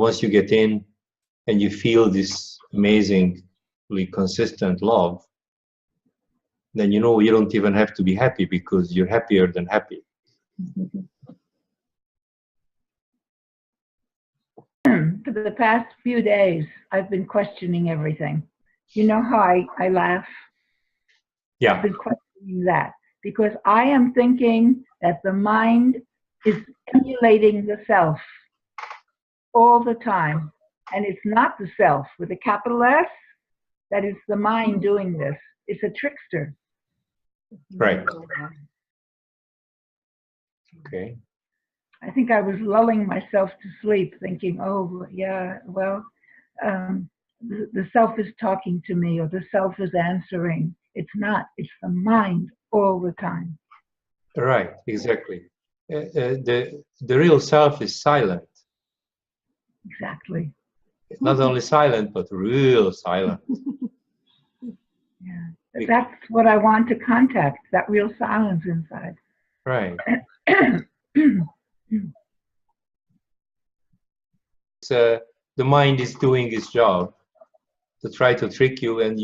Once you get in and you feel this amazingly consistent love, then you know you don't even have to be happy because you're happier than happy. For the past few days, I've been questioning everything. You know how I laugh? Yeah. I've been questioning that because I am thinking that the mind is emulating the self all the time. And it's not the self with a capital S, that is the mind doing this. It's a trickster. Right. Okay. I think I was lulling myself to sleep thinking, oh, yeah, well, the self is talking to me or the self is answering. It's not. It's the mind all the time. Right, exactly. The real self is silent. Exactly. It's not only silent, but real silent. Yeah. That's what I want to contact, that real silence inside. Right. The mind is doing its job to try to trick you, and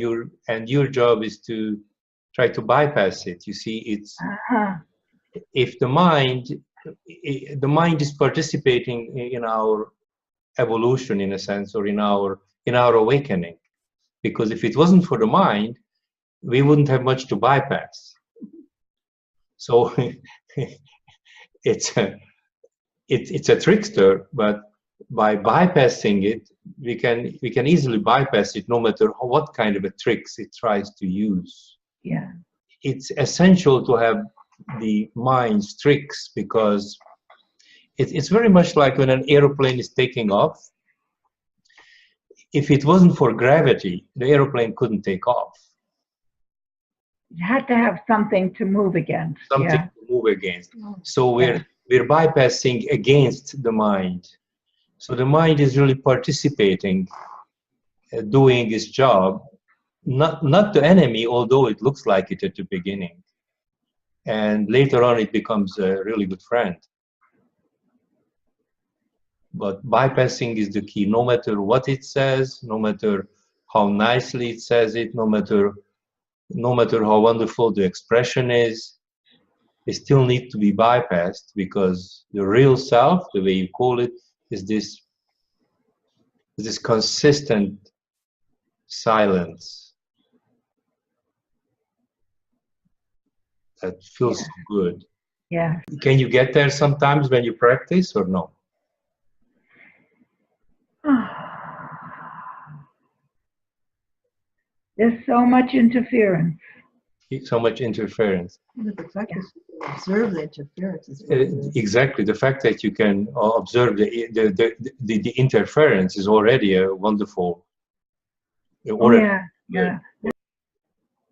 your job is to try to bypass it. You see, it's if the mind is participating in our evolution, in a sense, or in our awakening, because if it wasn't for the mind, we wouldn't have much to bypass. So it's a trickster, but by bypassing it, we can easily bypass it, no matter what kind of a tricks it tries to use. Yeah. It's essential to have the mind's tricks, because it's very much like when an airplane is taking off. If it wasn't for gravity, the airplane couldn't take off. You had to have something to move against. Something yeah. to move against. So we're bypassing against the mind. So the mind is really participating, doing its job, not the enemy, although it looks like it at the beginning. And later on it becomes a really good friend. But bypassing is the key. No matter what it says, no matter how nicely it says it, no matter how wonderful the expression is, it still needs to be bypassed, because the real self, the way you call it, is this consistent silence that feels so good. Yeah. Can you get there sometimes when you practice, or no? There's so much interference. So much interference. The fact that you can observe the interference is exactly. The fact that you can observe the interference is already a wonderful. Yeah. Yeah.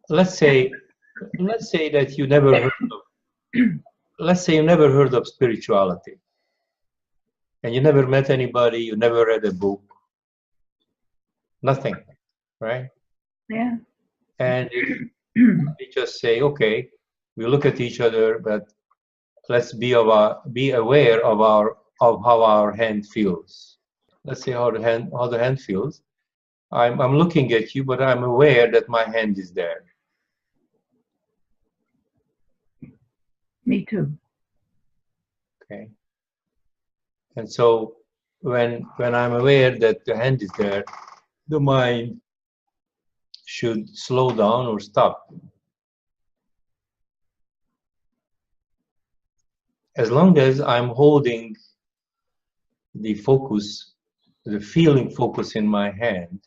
Let's say that you never heard of. Let's say you never heard of spirituality, and you never met anybody. You never read a book. Nothing, right? Yeah. And we just say, okay, we look at each other, but let's be aware of how our hand feels. Let's say how the hand feels. I'm looking at you, but I'm aware that my hand is there. Me too. Okay. And so when I'm aware that the hand is there, the mind should slow down or stop. As long as I'm holding the focus, the feeling focus in my hand,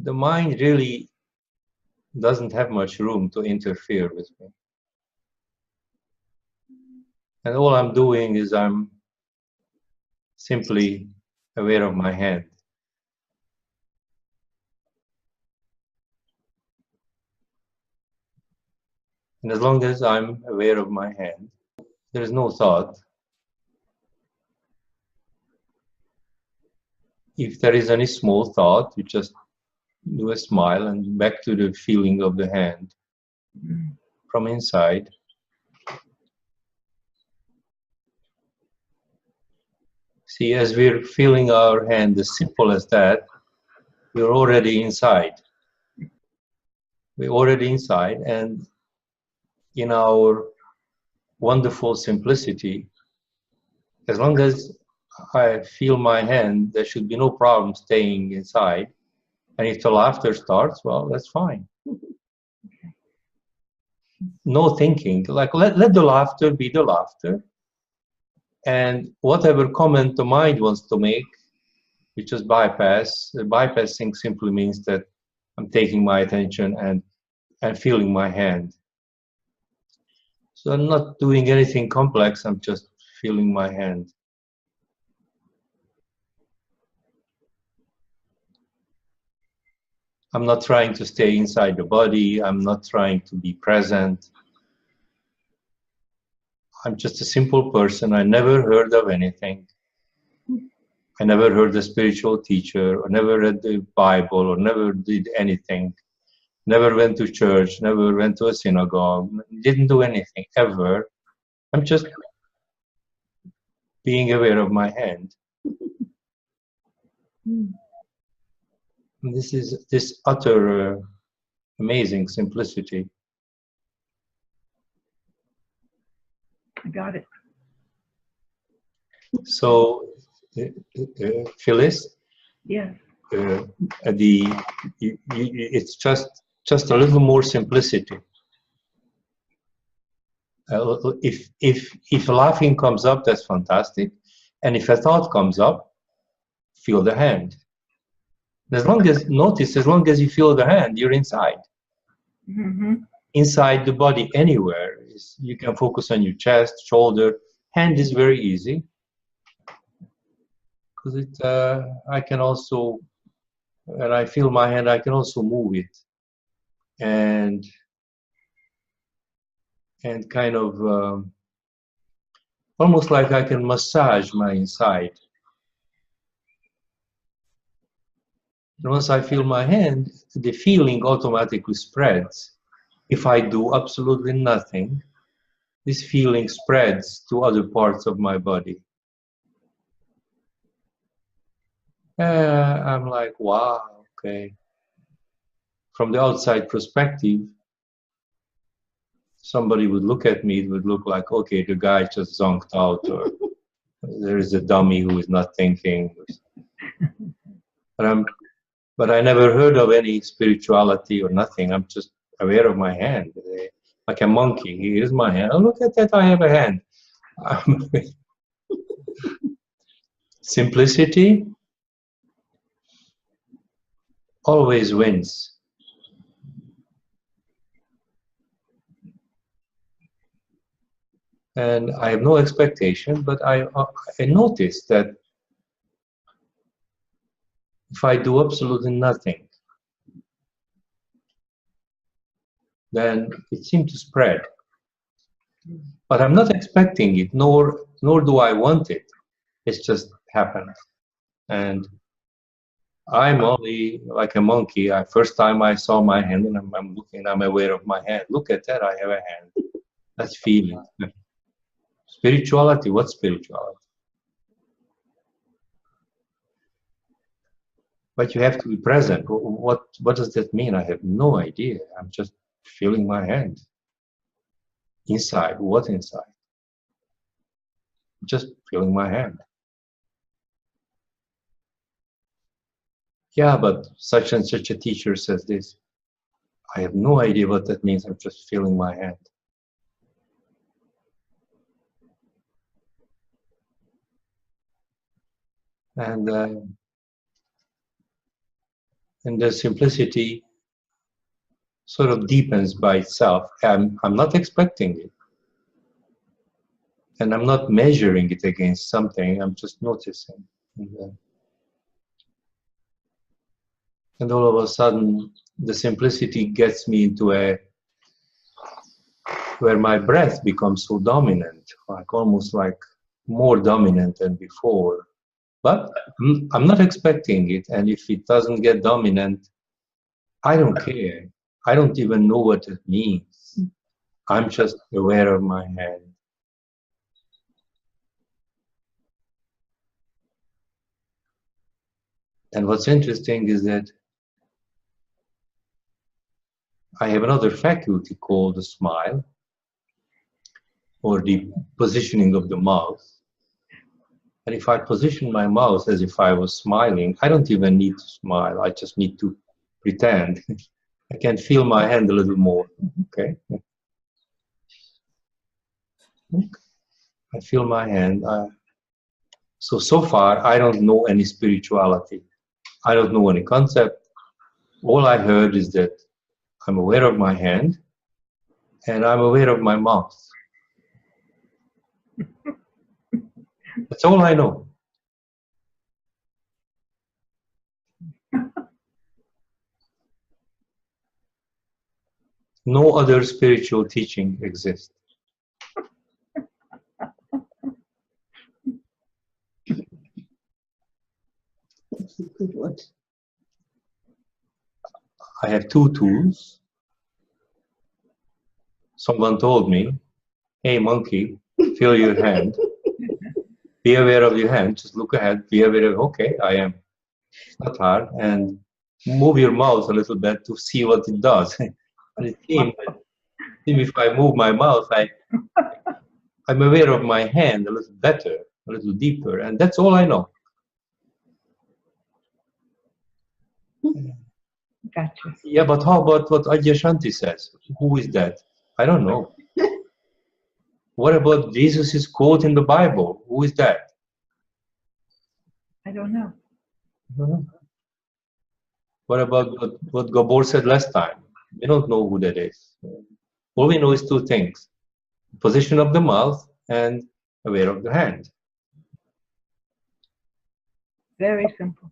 the mind really doesn't have much room to interfere with me. And all I'm doing is I'm simply aware of my hand. And as long as I'm aware of my hand, there is no thought. If there is any small thought, you just do a smile and back to the feeling of the hand from inside. See, as we're feeling our hand, as simple as that, we're already inside. We're already inside, and in our wonderful simplicity, as long as I feel my hand, there should be no problem staying inside. And if the laughter starts, well, that's fine. No thinking, like let the laughter be the laughter. And whatever comment the mind wants to make, we just bypass. Bypassing simply means that I'm taking my attention and feeling my hand. So I'm not doing anything complex, I'm just feeling my hand. I'm not trying to stay inside the body, I'm not trying to be present. I'm just a simple person, I never heard of anything. I never heard a spiritual teacher, or never read the Bible, or never did anything. Never went to church, never went to a synagogue, didn't do anything, ever. I'm just being aware of my hand. And this is this utter amazing simplicity. I got it. So, Phyllis, Yes. it's just a little more simplicity. If laughing comes up, that's fantastic, and if a thought comes up, feel the hand. As long as you feel the hand, you're inside. Mm-hmm. Inside the body, anywhere. You can focus on your chest, shoulder. Hand is very easy because I can also, when I feel my hand, I can also move it and kind of almost like I can massage my inside. And once I feel my hand, the feeling automatically spreads. If I do absolutely nothing, this feeling spreads to other parts of my body. I'm like, wow, okay. From the outside perspective, somebody would look at me, it would look like, okay, the guy just zonked out, or there is a dummy who is not thinking. But I never heard of any spirituality or nothing. I'm just aware of my hand, like a monkey. Here's my hand. Oh, look at that! I have a hand. Simplicity always wins. And I have no expectation, but I noticed that if I do absolutely nothing, then it seems to spread. But I'm not expecting it, nor do I want it. It's just happened. And I'm only like a monkey. First time I saw my hand, and I'm looking, I'm aware of my hand. Look at that, I have a hand. That's feeling. Spirituality, what's spirituality? But you have to be present. What does that mean? I have no idea. I'm just feeling my hand. Inside, what inside? Just feeling my hand. Yeah, but such and such a teacher says this. I have no idea what that means. I'm just feeling my hand. And the simplicity sort of deepens by itself. I'm not expecting it. And I'm not measuring it against something. I'm just noticing. And all of a sudden, the simplicity gets me into where my breath becomes so dominant, like almost like more dominant than before. But I'm not expecting it, and if it doesn't get dominant, I don't care. I don't even know what it means. I'm just aware of my hand. And what's interesting is that I have another faculty called the smile, or the positioning of the mouth. And if I position my mouth as if I was smiling, I don't even need to smile. I just need to pretend. I can feel my hand a little more. Okay. I feel my hand. So far, I don't know any spirituality. I don't know any concept. All I heard is that I'm aware of my hand and I'm aware of my mouth. That's all I know. No other spiritual teaching exists. That's a good one. I have two tools. Someone told me, hey monkey, feel your hand. Be aware of your hand. Just look ahead. Be aware of, okay, I am. It's not hard. And move your mouth a little bit to see what it does. And it seems that if I move my mouth, I'm aware of my hand a little better, a little deeper. And that's all I know. Gotcha. Yeah, but how about what Adyashanti says? Who is that? I don't know. What about Jesus' quote in the Bible? Who is that? I don't know. I don't know. What about what Gabor said last time? We don't know who that is. All we know is two things. Position of the mouth and aware of the hand. Very simple.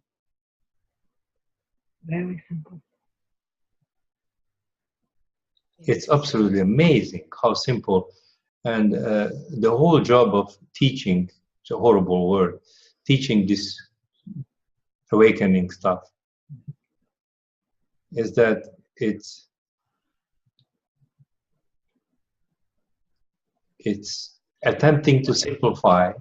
Very simple. It's absolutely amazing how simple. And the whole job of teaching, it's a horrible word, teaching this awakening stuff, is that it's attempting to simplify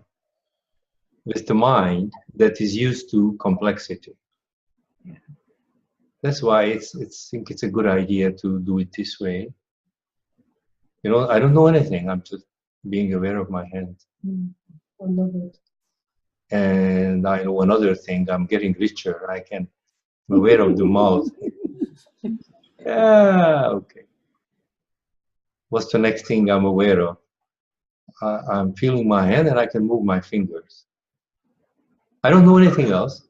with the mind that is used to complexity. Yeah. That's why I think it's a good idea to do it this way. You know, I don't know anything. I'm just being aware of my hand. I love it. And I know another thing. I'm getting richer. I'm aware of the mouth. Yeah, okay. What's the next thing I'm aware of? I'm feeling my hand and I can move my fingers. I don't know anything else.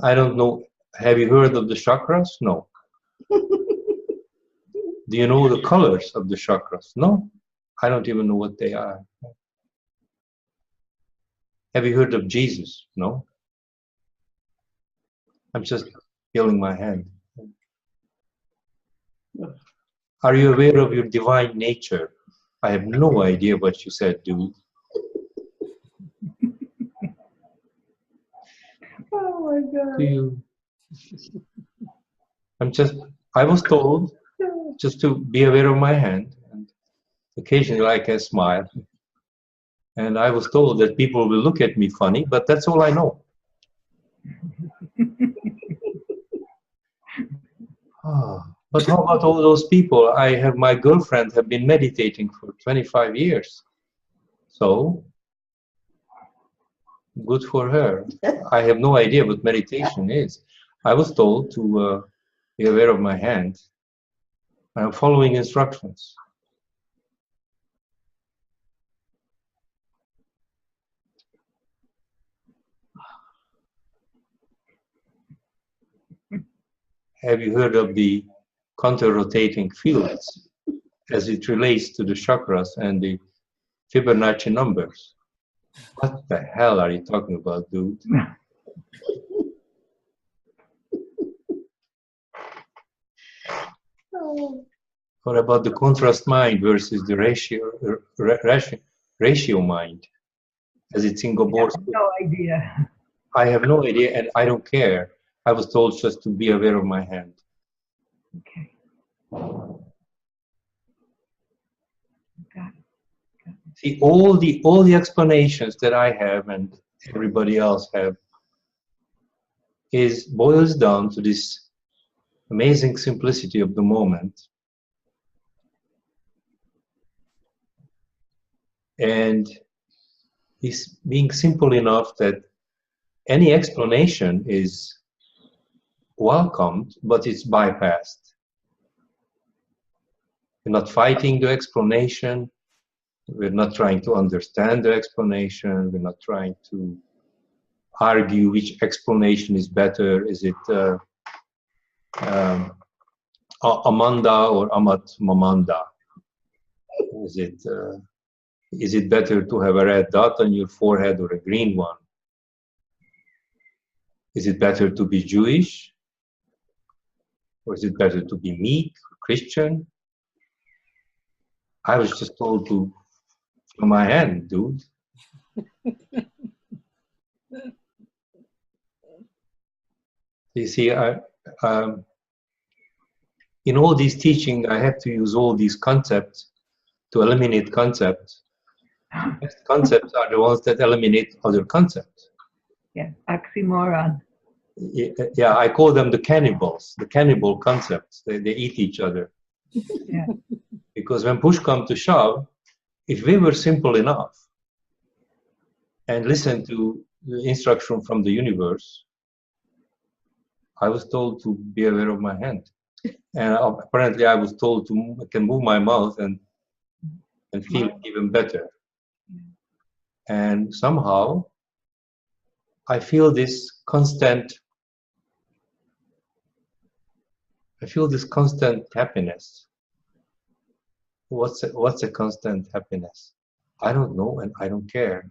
I don't know. Have you heard of the chakras? No. Do you know the colors of the chakras? No. I don't even know what they are. Have you heard of Jesus? No. I'm just feeling my hand. Are you aware of your divine nature? I have no idea what you said, dude. Oh my God. I was told just to be aware of my hand, and occasionally I can smile. And I was told that people will look at me funny, but that's all I know. But how about all those people? My girlfriend have been meditating for 25 years. So, good for her. I have no idea what meditation is. I was told to be aware of my hand. I'm following instructions. Have you heard of the counter-rotating fields as it relates to the chakras and the Fibonacci numbers? What the hell are you talking about, dude? What about the contrast mind versus the ratio mind, as it's in Gabor's book? No idea. I have no idea, and I don't care. I was told just to be aware of my hand. Okay. Got it. See, all the explanations that I have and everybody else have boils down to this amazing simplicity of the moment. And is being simple enough that any explanation is welcomed, but it's bypassed. We're not fighting the explanation. We're not trying to understand the explanation. We're not trying to argue which explanation is better. Is it Amanda or Amat Mamanda? Is it better to have a red dot on your forehead or a green one? Is it better to be Jewish? Or is it better to be meek, Christian? I was just told to feel my hand, dude. You see, in all these teaching, I have to use all these concepts to eliminate concepts. Best concepts are the ones that eliminate other concepts. Yeah, oxymoron. Yeah, I call them the cannibals, the cannibal concepts. They eat each other. Yeah. Because when push comes to shove, if we were simple enough and listen to the instruction from the universe, I was told to be aware of my hand. And apparently I was told to I can move my mouth and feel even better. And somehow I feel this constant happiness. What's a constant happiness? I don't know and I don't care.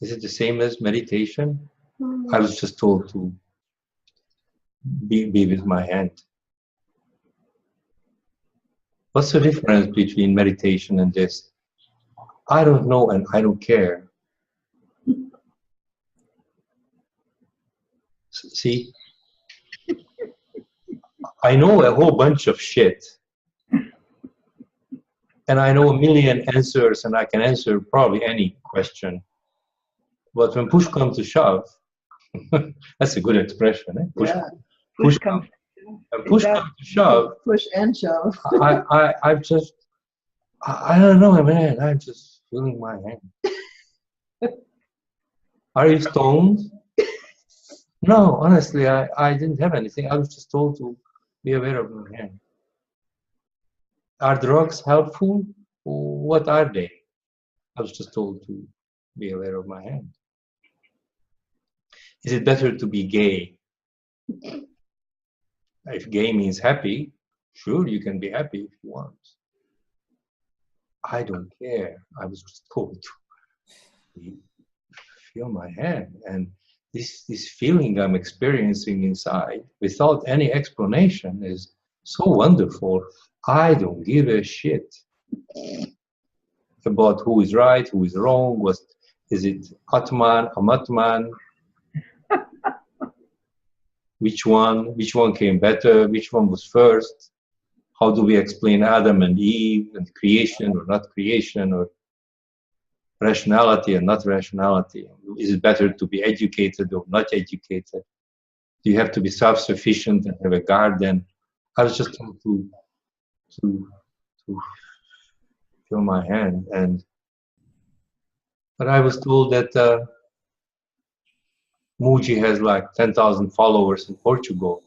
Is it the same as meditation? I was just told to be with my hand. What's the difference between meditation and this? I don't know and I don't care. See, I know a whole bunch of shit. And I know a million answers and I can answer probably any question. But when push comes to shove, that's a good expression, eh? Push comes to shove. Push and shove. I don't know, man. I'm just feeling my hand. Are you stoned? No, honestly, I didn't have anything. I was just told to be aware of my hand. Are drugs helpful? What are they? I was just told to be aware of my hand. Is it better to be gay? If gay means happy, sure, you can be happy if you want. I don't care. I was just told to feel my hand. And this feeling I'm experiencing inside, without any explanation, is so wonderful. I don't give a shit about who is right, who is wrong. Is it Atman, Amatman? Which one came better? Which one was first? How do we explain Adam and Eve and creation or not creation, or rationality and not rationality? Is it better to be educated or not educated? Do you have to be self-sufficient and have a garden? I was just told to feel my hand, but I was told that Muji has like 10,000 followers in Portugal.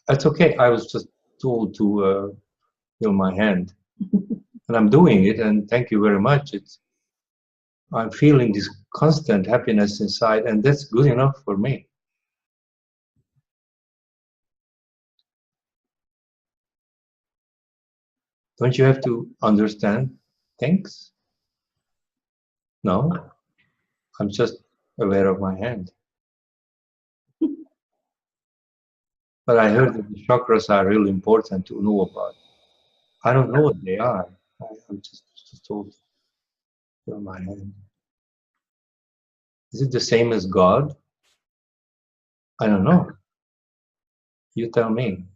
That's okay. I was just told to feel my hand, and I'm doing it. And thank you very much. I'm feeling this constant happiness inside, and that's good enough for me. Don't you have to understand things? No, I'm just aware of my hand. But I heard that the chakras are really important to know about. I don't know what they are. I'm just told to feel my hand. Is it the same as God? I don't know. You tell me.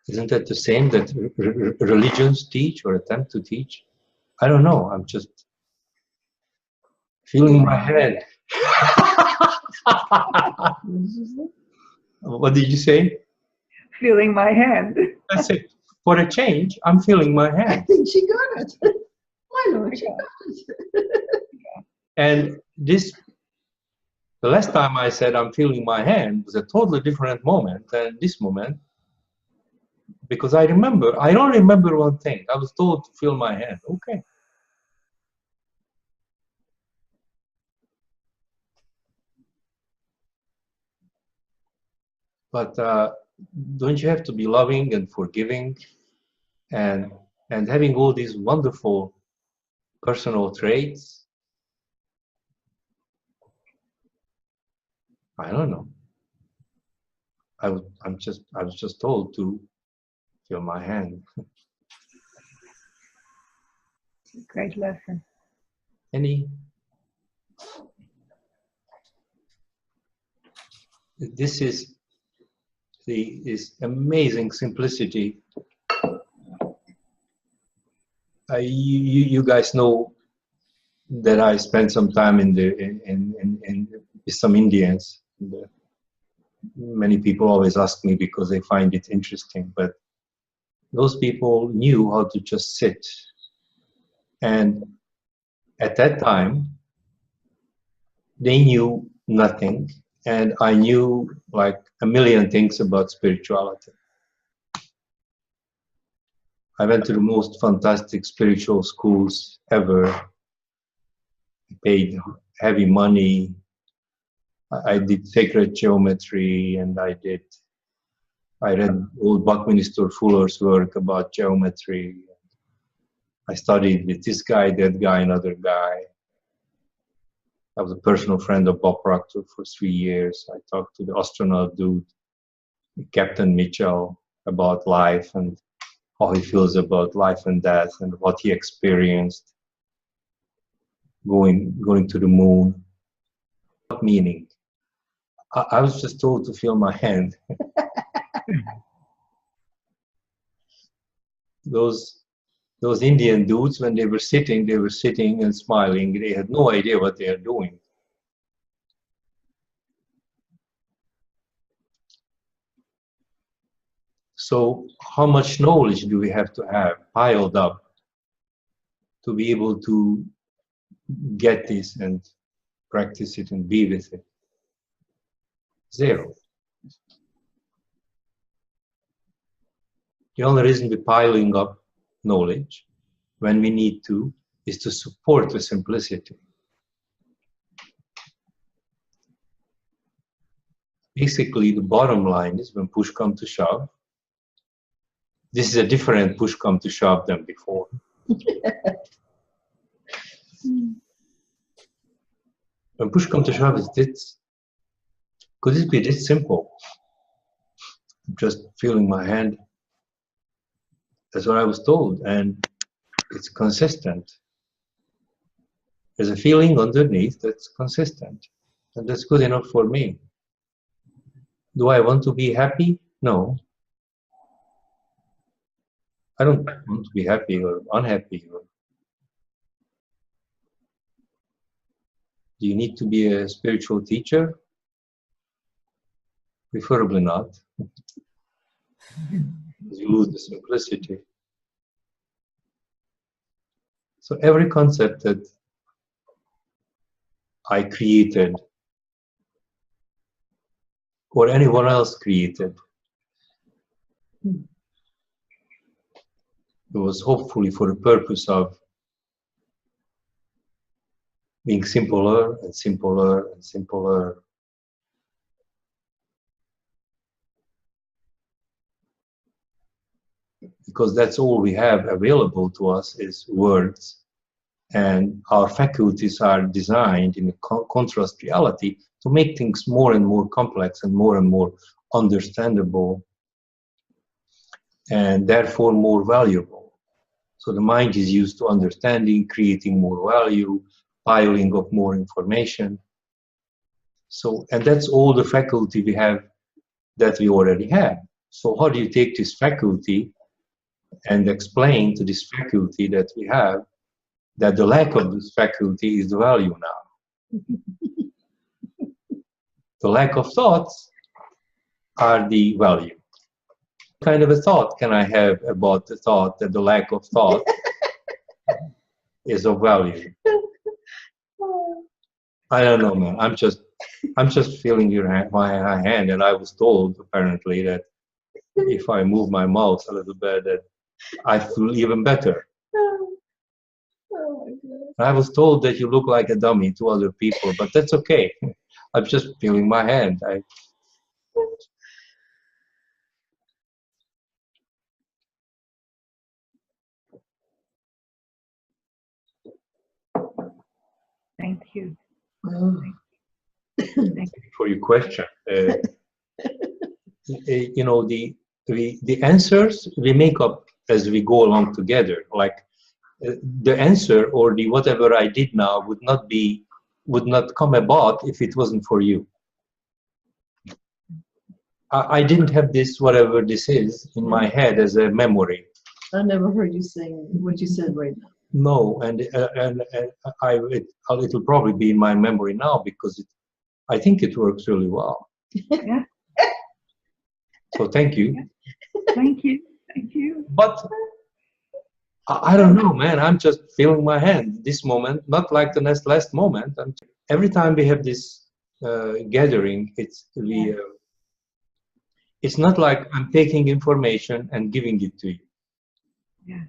Isn't that the same that religions teach or attempt to teach? I don't know. I'm just feeling my hand. What did you say? Feeling my hand. I said, for a change, I'm feeling my I hand. think she got it. My Lord, she got it. And this, the last time I said I'm feeling my hand was a totally different moment than this moment. Because I don't remember one thing. I was told to feel my hand. Okay. But don't you have to be loving and forgiving and having all these wonderful personal traits? I don't know. I was just told to feel my hand. Great lesson. This is this amazing simplicity. You guys know that I spent some time with some Indians. Many people always ask me because they find it interesting, but those people knew how to just sit. And at that time, they knew nothing, and I knew like a million things about spirituality. I went to the most fantastic spiritual schools ever. I paid heavy money. I did sacred geometry, and I read old Buckminster Fuller's work about geometry. I studied with this guy, that guy, another guy. I was a personal friend of Bob Proctor for 3 years. I talked to the astronaut dude, Captain Mitchell, about life and how he feels about life and death and what he experienced going to the moon. What meaning? I was just told to feel my hand. Those Indian dudes, when they were sitting and smiling. They had no idea what they are doing. So how much knowledge do we have to have piled up to be able to get this and practice it and be with it? Zero. The only reason we're piling up knowledge when we need to is to support the simplicity. Basically, the bottom line is when push comes to shove, this is a different push come to shove than before. When push comes to shove, is this, could it be this simple? Just feeling my hand. That's what I was told, and it's consistent. There's a feeling underneath that's consistent, and that's good enough for me. Do I want to be happy? No. I don't want to be happy or unhappy. Do you need to be a spiritual teacher? Preferably not. You lose the simplicity. So every concept that I created or anyone else created, it was hopefully for the purpose of being simpler and simpler and simpler. Because that's all we have available to us is words, and our faculties are designed in a contrast reality to make things more and more complex and more understandable, and therefore more valuable. So the mind is used to understanding, creating more value, piling of more information. So, and that's all the faculty we have that we already have. So how do you take this faculty and explain to this faculty that we have that the lack of this faculty is the value now? The lack of thoughts are the value. What kind of a thought can I have about the thought that the lack of thought is of value? I don't know, man. I'm just feeling your hand, my hand, and I was told apparently that if I move my mouth a little bit, that I feel even better. Oh my God. I was told that you look like a dummy to other people, but that's okay. I'm just feeling my hand. Thank you. Oh. Thank you. For your question. You know, the answers we make up as we go along together. Like the answer or the whatever I did now would not come about if it wasn't for you. I didn't have this, whatever this is, in my head as a memory. I never heard you saying what you said right now. No, and it'll probably be in my memory now because I think it works really well. Yeah. So thank you. Thank you. Thank you. But I don't know, man. I'm just feeling my hand this moment, not like the last moment. Every time we have this gathering, it's not like I'm taking information and giving it to you. Yeah.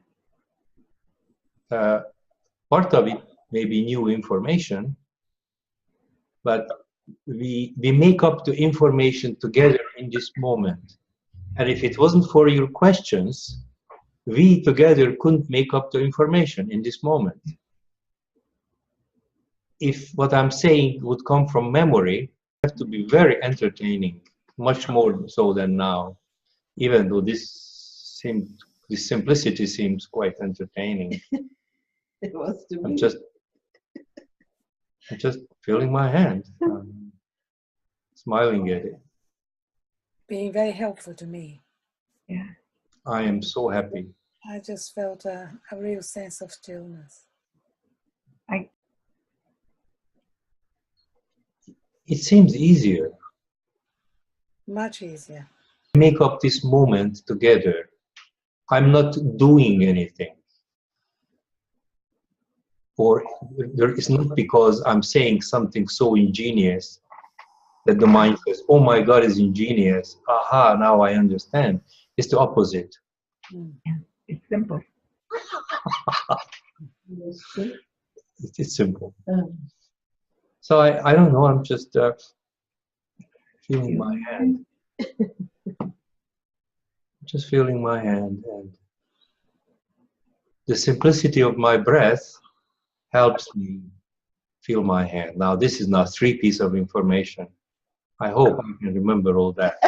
Part of it may be new information, but we make up the information together in this moment. And if it wasn't for your questions, we together couldn't make up the information in this moment. If what I'm saying would come from memory, it would have to be very entertaining, much more so than now, even though this simplicity seems quite entertaining. It was to me. I'm just feeling my hand, smiling at it. Being very helpful to me. Yeah. I am so happy. I just felt a real sense of stillness. It seems easier. Much easier. Make up this moment together. I'm not doing anything. Or it's not because I'm saying something so ingenious that the mind says, oh my God, it's ingenious. Aha, now I understand. It's the opposite. Yeah. It's simple. It's simple. So I don't know, I'm just feeling my hand. Just feeling my hand, and the simplicity of my breath helps me feel my hand. Now this is not 3 pieces of information. I hope I can remember all that.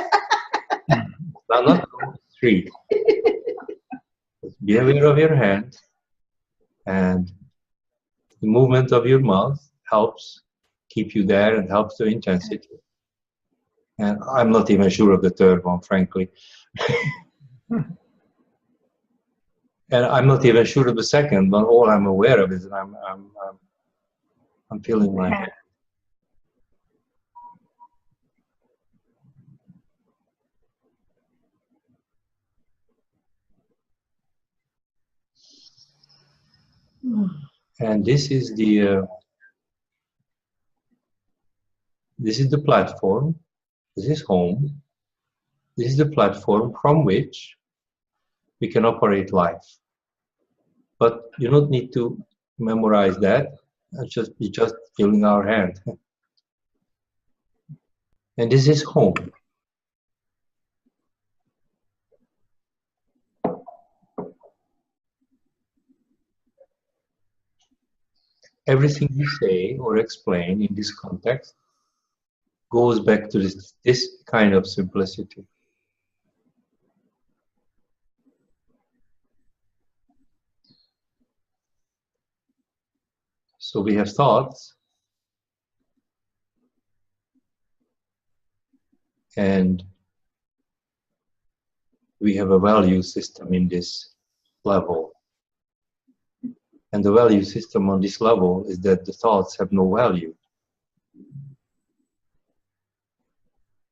Now not 3. Be aware of your hand, and the movement of your mouth helps keep you there and helps the intensity. And I'm not even sure of the third one, frankly. And I'm not even sure of the second, but all I'm aware of is that I'm feeling my hand. And this is the platform. This is home. This is the platform from which we can operate life. But you don't need to memorize that. You're just feeling our hand. And this is home. Everything we say or explain in this context goes back to this kind of simplicity. So we have thoughts, and we have a value system in this level. And the value system on this level is that the thoughts have no value.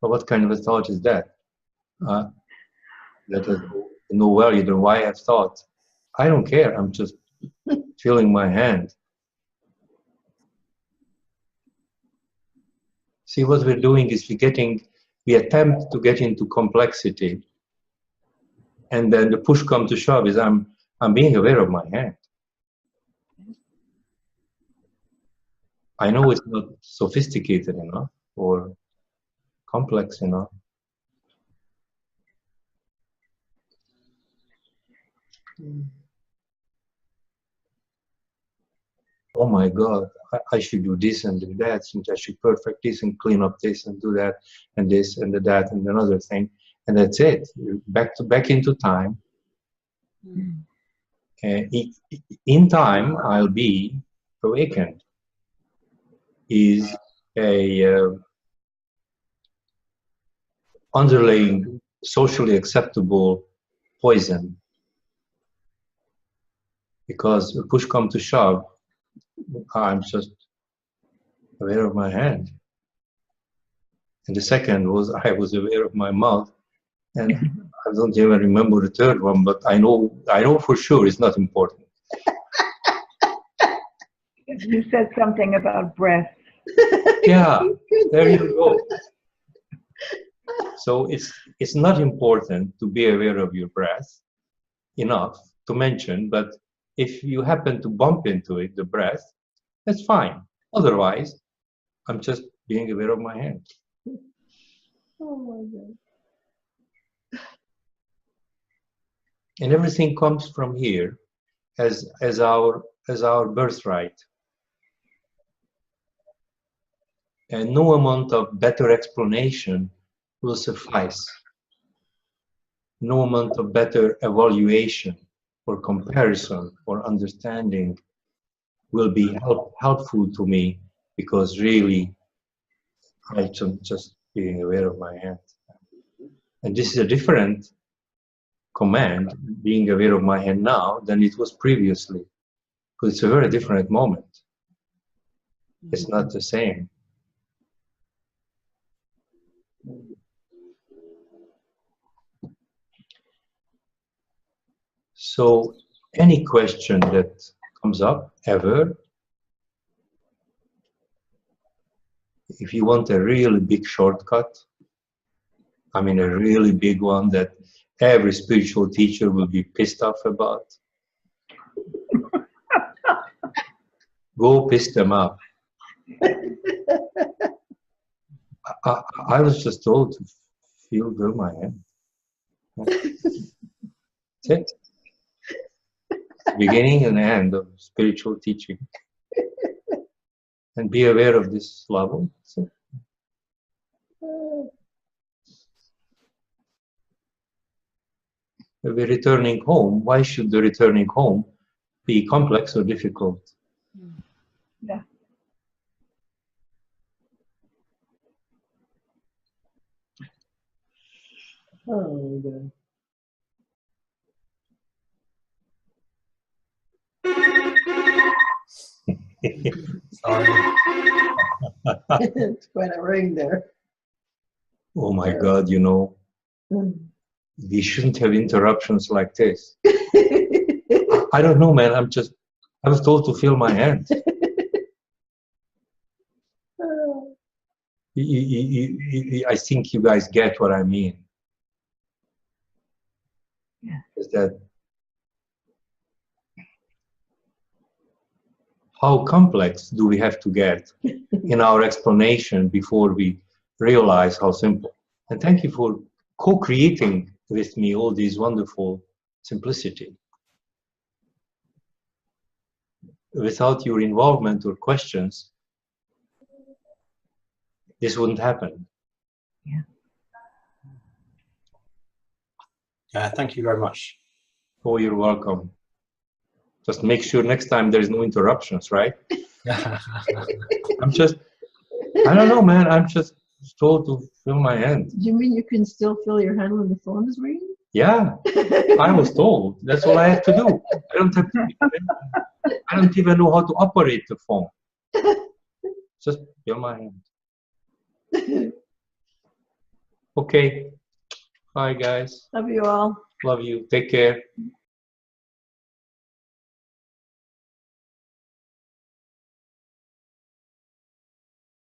But what kind of a thought is that? That has no value, then why have thought? I don't care, I'm just feeling my hand. See, what we're doing is we attempt to get into complexity, and then the push come to shove is I'm being aware of my hand. I know it's not sophisticated enough or complex enough. Oh my God, I should do this and do that, and I should perfect this and clean up this and do that and this and that and another thing, and that's it. Back into time. In time, I'll be awakened. Is a underlying socially acceptable poison, because push come to shove, I'm just aware of my hand. And the second was I was aware of my mouth, and I don't even remember the third one, but I know for sure it's not important. You said something about breath. Yeah, there you go. So it's not important to be aware of your breath enough to mention, but if you happen to bump into it, the breath, that's fine. Otherwise, I'm just being aware of my hand. Oh my God. And everything comes from here as our birthright. And no amount of better explanation will suffice. No amount of better evaluation or comparison or understanding will be helpful to me, because really I'm just being aware of my hand. And this is a different command, being aware of my hand now, than it was previously, because it's a very different moment. It's not the same. So any question that comes up ever, if you want a really big shortcut, I mean a really big one that every spiritual teacher will be pissed off about, go piss them off. I was just told to feel good my hand. That's it. Beginning and end of spiritual teaching. And be aware of this level. So, if we're returning home, why should the returning home be complex or difficult? Yeah. Oh God. Sorry. It's quite a ring there. Oh my God, you know, we shouldn't have interruptions like this. I don't know, man. I was told to feel my hand. I think you guys get what I mean. Yeah. Is that how complex do we have to get in our explanation before we realize how simple? And thank you for co-creating with me all these wonderful simplicity. Without your involvement or questions, this wouldn't happen. Yeah, thank you very much. Oh, you're welcome. Just make sure next time there is no interruptions, right? I don't know, man. I'm just told to feel my hand. You mean you can still feel your hand when the phone is ringing? Yeah, I was told. That's all I have to do. I don't even know how to operate the phone. Just feel my hand. Okay. Bye, guys. Love you all. Love you. Take care.